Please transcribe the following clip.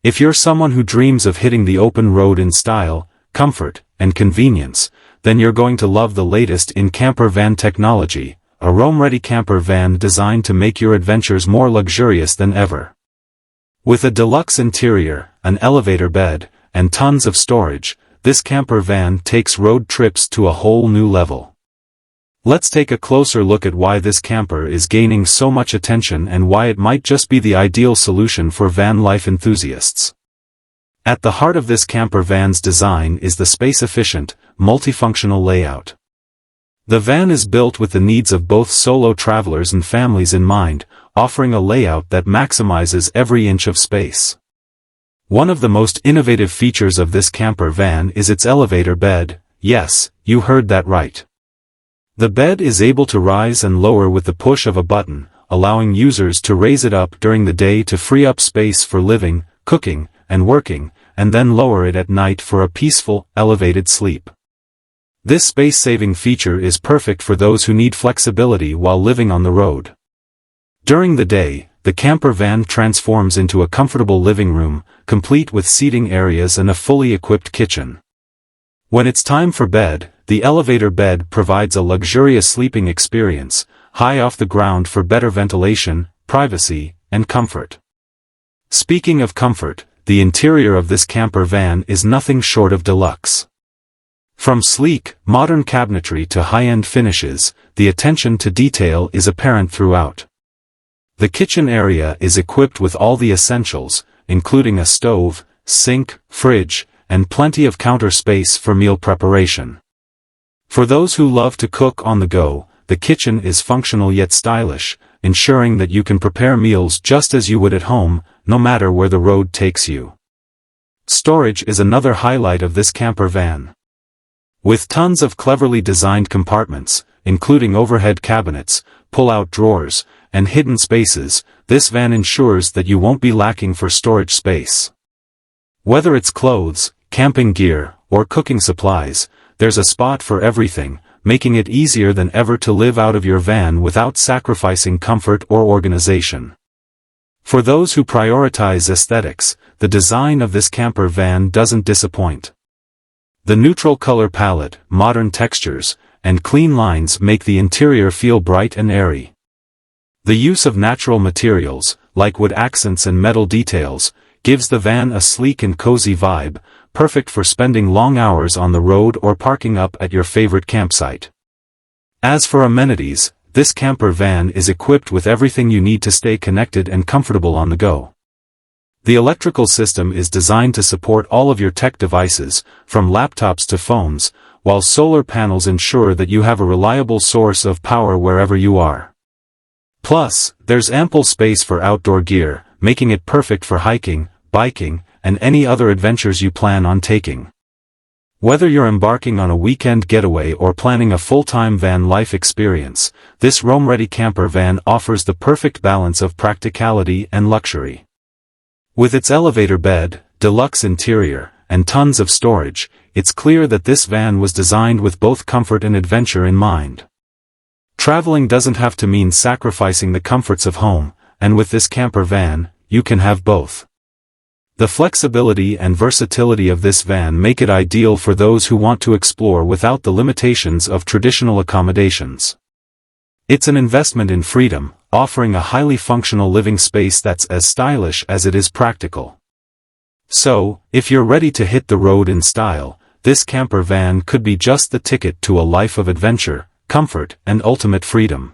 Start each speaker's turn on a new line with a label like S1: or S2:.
S1: If you're someone who dreams of hitting the open road in style, comfort, and convenience, then you're going to love the latest in camper van technology, a roam-ready camper van designed to make your adventures more luxurious than ever. With a deluxe interior, an elevator bed, and tons of storage, this camper van takes road trips to a whole new level. Let's take a closer look at why this camper is gaining so much attention and why it might just be the ideal solution for van life enthusiasts. At the heart of this camper van's design is the space-efficient, multifunctional layout. The van is built with the needs of both solo travelers and families in mind, offering a layout that maximizes every inch of space. One of the most innovative features of this camper van is its elevator bed. Yes, you heard that right. The bed is able to rise and lower with the push of a button, allowing users to raise it up during the day to free up space for living, cooking, and working, and then lower it at night for a peaceful, elevated sleep. This space-saving feature is perfect for those who need flexibility while living on the road. During the day, the camper van transforms into a comfortable living room, complete with seating areas and a fully equipped kitchen. When it's time for bed, the elevator bed provides a luxurious sleeping experience, high off the ground for better ventilation, privacy, and comfort. Speaking of comfort, the interior of this camper van is nothing short of deluxe. From sleek, modern cabinetry to high-end finishes, the attention to detail is apparent throughout. The kitchen area is equipped with all the essentials, including a stove, sink, fridge, and plenty of counter space for meal preparation. For those who love to cook on the go, the kitchen is functional yet stylish, ensuring that you can prepare meals just as you would at home, no matter where the road takes you. Storage is another highlight of this camper van. With tons of cleverly designed compartments, including overhead cabinets, pull-out drawers, and hidden spaces, this van ensures that you won't be lacking for storage space. Whether it's clothes, camping gear, or cooking supplies, there's a spot for everything, making it easier than ever to live out of your van without sacrificing comfort or organization. For those who prioritize aesthetics, the design of this camper van doesn't disappoint. The neutral color palette, modern textures, and clean lines make the interior feel bright and airy. The use of natural materials, like wood accents and metal details, gives the van a sleek and cozy vibe, perfect for spending long hours on the road or parking up at your favorite campsite. As for amenities, this camper van is equipped with everything you need to stay connected and comfortable on the go. The electrical system is designed to support all of your tech devices, from laptops to phones, while solar panels ensure that you have a reliable source of power wherever you are. Plus, there's ample space for outdoor gear, making it perfect for hiking, biking, and any other adventures you plan on taking. Whether you're embarking on a weekend getaway or planning a full-time van life experience, this roam-ready camper van offers the perfect balance of practicality and luxury. With its elevator bed, deluxe interior, and tons of storage, it's clear that this van was designed with both comfort and adventure in mind. Traveling doesn't have to mean sacrificing the comforts of home, and with this camper van, you can have both. The flexibility and versatility of this van make it ideal for those who want to explore without the limitations of traditional accommodations. It's an investment in freedom, offering a highly functional living space that's as stylish as it is practical. So, if you're ready to hit the road in style, this camper van could be just the ticket to a life of adventure, comfort, and ultimate freedom.